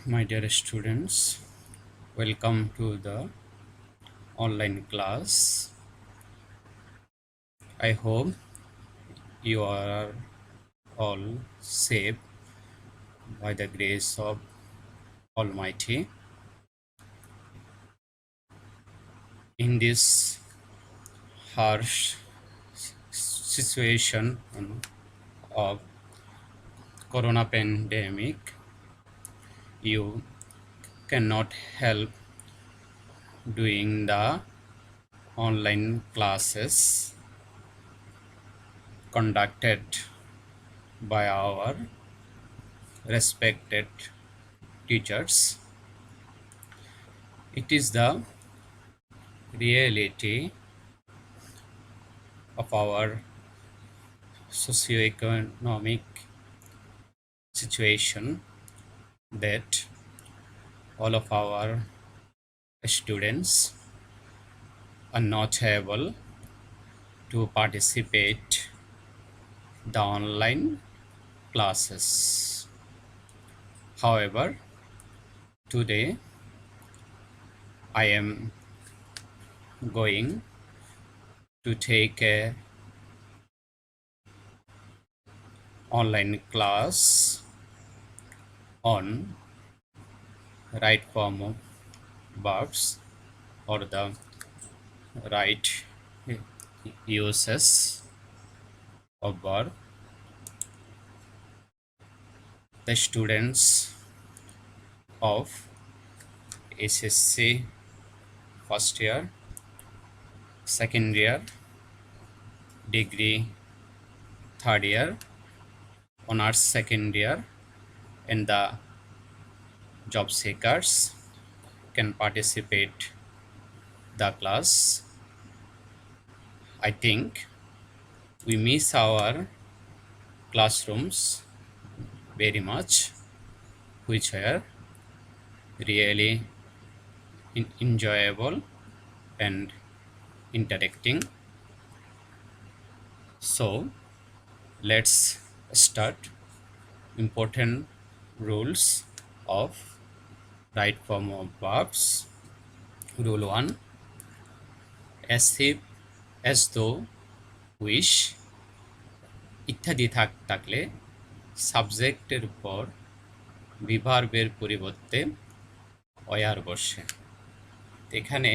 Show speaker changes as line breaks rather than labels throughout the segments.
My dear students, welcome to the online class. I hope you are all safe by the grace of Almighty. In this harsh situation of corona pandemic, you cannot help doing the online classes conducted by our respected teachers. It is the reality of our socioeconomic situation that all of our students are not able to participate the online classes. However, today I am going to take a online class on right form of verbs or the right uses of verb. The students of SSC first year, second year, degree third year, honors second year, and the job seekers can participate the class. I think we miss our classrooms very much, which are really enjoyable and interacting. So let's start important rules of right form of verbs. Rule 1: as if, as though, wish ইত্যাদি থাকলে সাবজেক্টের পর বিভার্বের পরিবর্তে wire বসে। এখানে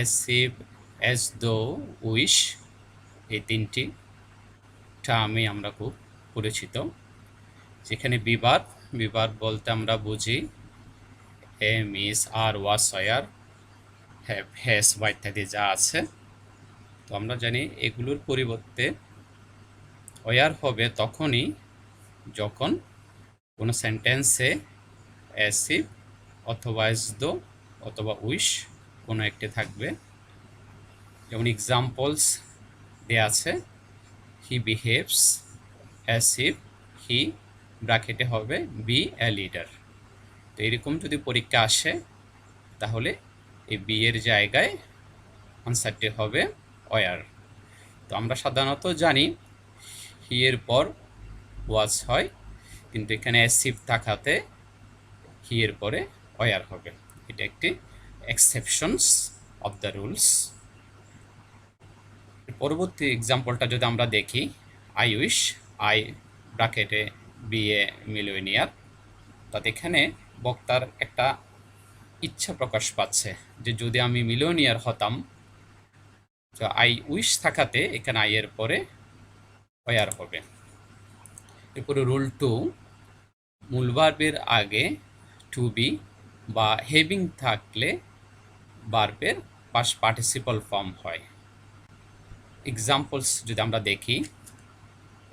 as if, as though, wish এই তিনটি টার্মে আমরা খুব পরিচিত। যেখানে বিভার্ব বলতে আমরা বুঝি am, is, are, was, were, have, has বা ইত্যাদি যা আছে। তো আমরা জানি এগুলোর পরিবর্তে অয়ার হবে তখনই যখন কোনো সেন্টেন্সে অ্যাজ ইফ অথবা অ্যাজ দো অথবা উইশ কোনো একটি থাকবে। যেমন এক্সাম্পলস দেওয়া আছে, he behaves as if he ব্র্যাকেটে হবে বি এ লিডার। তো এরকম যদি পরীক্ষা আসে তাহলে এই বি এর জায়গায় আনসারটি হবে অয়ার। তো আমরা সাধারণত জানি হি এর পর ওয়াজ হয়, কিন্তু এখানে অ্যাজ ইফ থাকাতে হি এর পরে অয়ার হবে। এটা একটি এক্সেপশনস অফ দ্য রুলস। পরবর্তী এক্সাম্পলটা যদি আমরা দেখি, আই উইশ, আই ব্র্যাকেটে বি এ মিলিয়নিয়ার। তাতে এখানে বক্তার একটা ইচ্ছা প্রকাশ পাচ্ছে যে যদি আমি মিলিয়নিয়ার হতাম। তো আই উইশ থাকাতে এখানে আই এর পরে অয়ার হবে। এরপরে রুল 2, মূল ভার্বের আগে টু বি বা হেভিং থাকলে ভার্বের পাস্ট পার্টিসিপল ফর্ম হয়। এক্সাম্পলস যদি আমরা দেখি,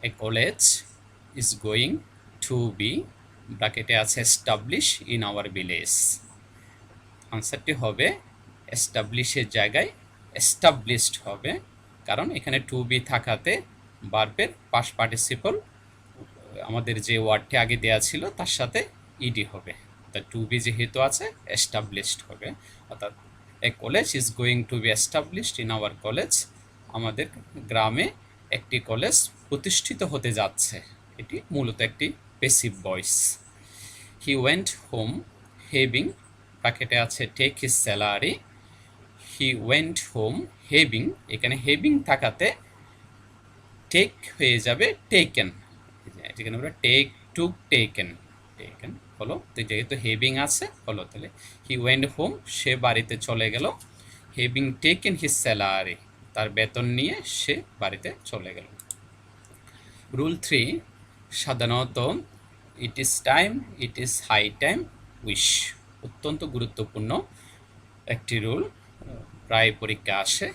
a college is going to be ব্র্যাকেটে আছে এস্টাবলিশ ইন আওয়ার ভিলেজ। আনসারটি হবে এস্টাবলিশের জায়গায় এস্টাবলিশড হবে, কারণ এখানে টু বি থাকাতে ভার্বের পাস্ট পার্টিসিপল আমাদের যে ওয়ার্ডটি আগে দেওয়া ছিল তার সাথে ইডি হবে। তা টু বি যেহেতু আছে এস্টাবলিশড হবে। অর্থাৎ a college is going to be established in our college, আমাদের গ্রামে একটি কলেজ প্রতিষ্ঠিত হতে যাচ্ছে। এটি মূলত একটি passive voice. He went home having, ব্র্যাকেটে আছে take his salary. He went home having, এখানে হেভিং থাকাতে টেক হয়ে যাবে টেকেন, এখানে আমরা টেক টু টেকেন, টেকেন হলো। তো যেহেতু হেভিং আছে হলো, তাহলে হি ওয়েন্ট হোম, সে বাড়িতে চলে গেল। হেভিং টেকেন হিজ স্যালারি, তার বেতন নিয়ে সে বাড়িতে চলে গেল। রুল 3, সাধারণত it is time, it is high time, wish, অত্যন্ত গুরুত্বপূর্ণ একটি রুল, প্রায় পরীক্ষা আসে।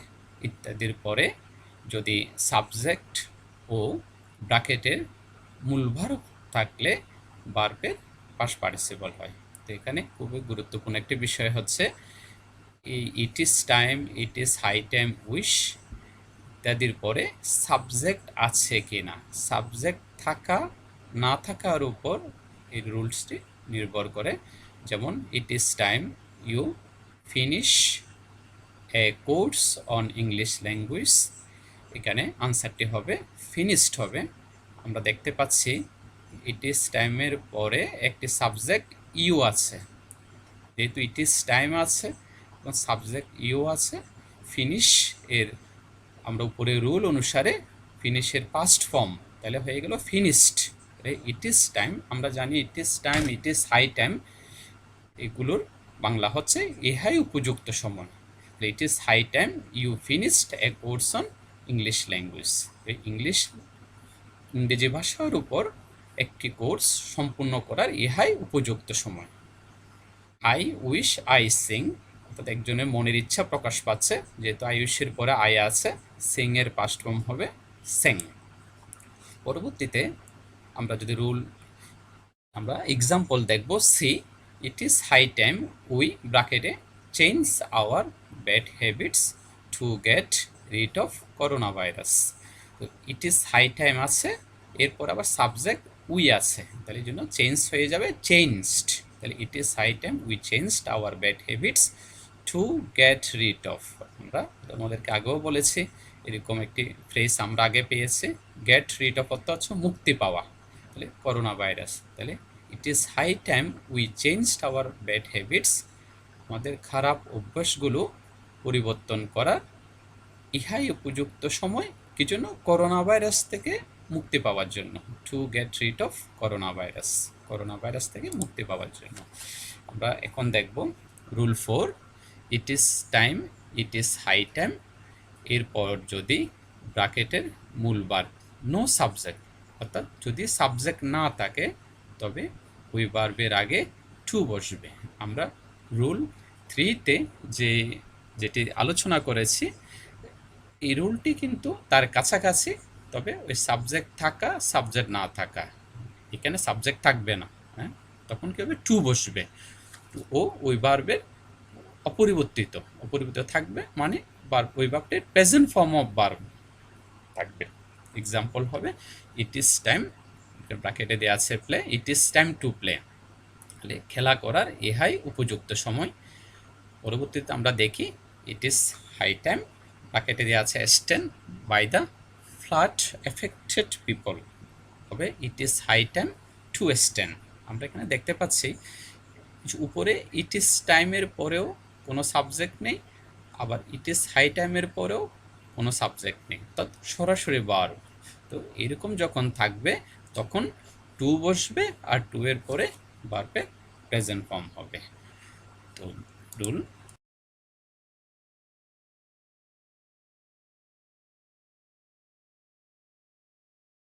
ইত্যাদির পরে যদি সাবজেক্ট ও ব্র্যাকেটের মূলভার থাকলে ভার্বের পাস্ট পার্টিসিপল হয়। তো এখানে খুবই গুরুত্বপূর্ণ একটি বিষয় হচ্ছে এই it is time, it is high time, wish ইত্যাদির পরে সাবজেক্ট আছে কি না, সাবজেক্ট থাকা না থাকার উপর এই রুলসটি নির্ভর করে। যেমন it is time you finish a course on English language, এখানে আনসারটি হবে ফিনিশড হবে। আমরা দেখতে পাচ্ছি ইট ইজ টাইমের পরে একটি সাবজেক্ট ইউ আছে, যেহেতু ইট ইজ টাইম আছে এবং সাবজেক্ট ইউ আছে, ফিনিশ এর আমরা উপরে রুল অনুসারে ফিনিশের পাস্ট ফর্ম তাহলে হয়ে গেল ফিনিশড। ইট ইজ টাইম, আমরা জানি it is time, it is high time, এগুলোর বাংলা হচ্ছে ইহাই উপযুক্ত সময়। It is high time you finished a course on English language, ইংরেজি ভাষার উপর একটি কোর্স সম্পূর্ণ করার ইহাই উপযুক্ত সময়। আই উইশ আই সিং, অর্থাৎ একজনের মনের ইচ্ছা প্রকাশ পাচ্ছে, যেহেতু আই উইশের পরে আই আছে, সিং এর পাস্ট ফর্ম হবে সেং। পরবর্তীতে আমরা যদি রুল আমরা এক্সাম্পল দেখব, see it is high time we ব্র্যাকেটে change our bad habits to get rid of corona virus. তো ইট ইজ হাই টাইম আছে, এরপর আবার সাবজেক্ট উই আছে, তাহলে জন্য চেঞ্জ হয়ে যাবে চেঞ্জড। তাহলে it is high time we changed our bad habits to get rid of. আমরা আমাদেরকে আগেও বলেছি এরকম একটি ফ্রেজ আমরা আগে পেয়েছি, গেট রিড অফ অর্থ হচ্ছে মুক্তি পাওয়া, তাহলে করোনা ভাইরাস। তাহলে it is high time we changed our bad habits, আমাদের খারাপ অভ্যাসগুলো পরিবর্তন করার ইহাই উপযুক্ত সময়, কি জন্য? করোনা ভাইরাস থেকে মুক্তি পাওয়ার জন্য, to get rid of corona virus, corona virus থেকে মুক্তি পাওয়ার জন্য। আমরা এখন দেখব rule 4, it is time, it is high time, এরপর যদি ব্র্যাকেটের মূল ভার্ব নো সাবজেক্ট, অর্থাৎ যদি সাবজেক্ট না থাকে তবে ওই ভার্বের আগে টু বসবে। আমরা রুল 3-তে যেটি আলোচনা করেছি এই রুলটি কিন্তু তার কাছাকাছি, তবে ওই সাবজেক্ট থাকা সাবজেক্ট না থাকা, এখানে সাবজেক্ট থাকবে না, হ্যাঁ, তখন কি হবে? টু বসবে, ও ওই ভার্বের অপরিবর্তিত থাকবে, মানে ওই ভার্বটির প্রেজেন্ট ফর্ম অফ ভার্ব থাকবে। এক্সাম্পল হবে ইট ইজ টাইম, ব্র্যাকেটে দেওয়া আছে play, it is time to play, খেলা করার ইহাই উপযুক্ত সময়। পরবর্তীতে আমরা দেখি ইট ইজ হাই টাইম, ব্র্যাকেটে দেওয়া আছে stand by the flood affected people, হবে it is high time to stand. আমরা এখানে দেখতে পাচ্ছি উপরে ইট ইজ টাইমের পরেও কোনো সাবজেক্ট নেই, আবার ইট ইজ হাই টাইমের পরেও কোনো সাবজেক্ট নেই, অর্থাৎ সরাসরি ভার্ব। তো এরকম যখন থাকবে তখন টু বসবে, আর টু এর পরে ভার্বের প্রেজেন্ট ফর্ম হবে। তো রুল